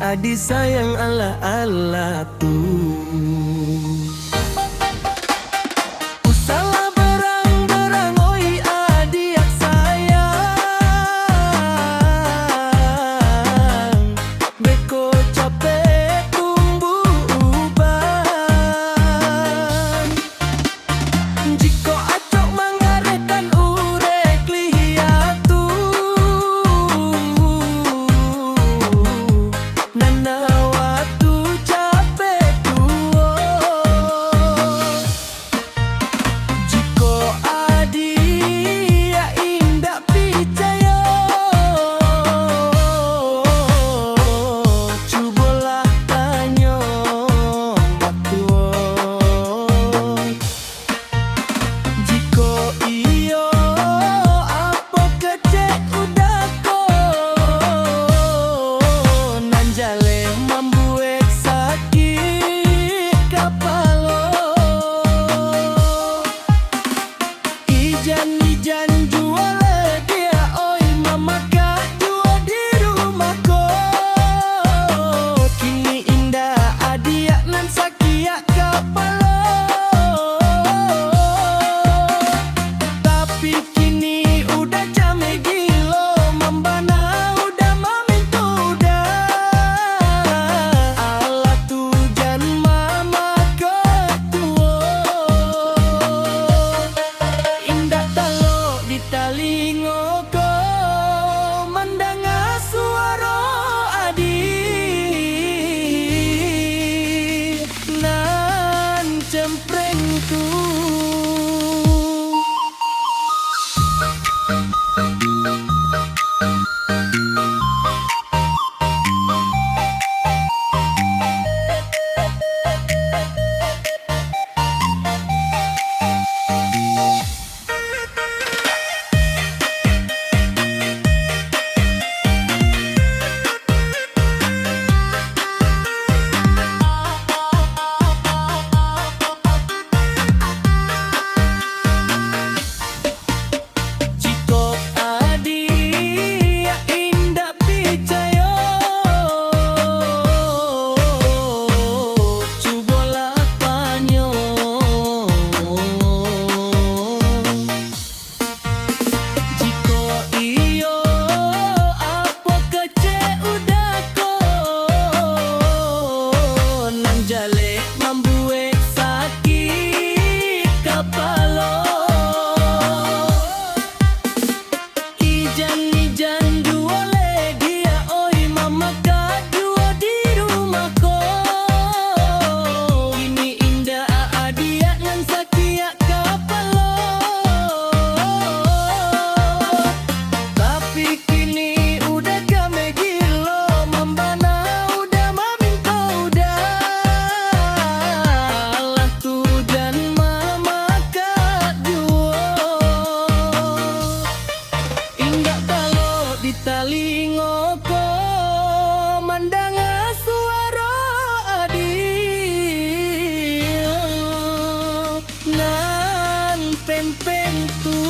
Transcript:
Adik sayang ala-ala tuh. Usahlah berang-berang, oi adik sayang. Beko capek tumbuh uban. Jiko acok manggarekan urek liatu. Nana waktu capek tuo. Jiko adia indah percaya, cubalah tanya waktu. Jiko iyo apa kecek udah nan jale membuat sakit kepala. Ijan-ijan jual dia, oi mama kak jual di rumahku. Kini indah adia nan sakit kepala. Tapi kini udah jame gilo, membana udah mamintu udah. Alah tujan mama ketua. Indah talo di talingoko, mendengar suara adik nan cempreng tuh. Jiko adia indah percaya, cubalah tanya. Jiko iyo apa kecek udah nan jale membuat sakit kepala. Ijan-ijan jual dia, oi mama kak jual di rumahku. Ini indah adia nan sakit kepala. Tapi kini udah kame gilo, membana udah maminta udah. Alah tujan mama kak jual. Indah talo di talingoko, mendengar suara adik nan pen-pen tuh.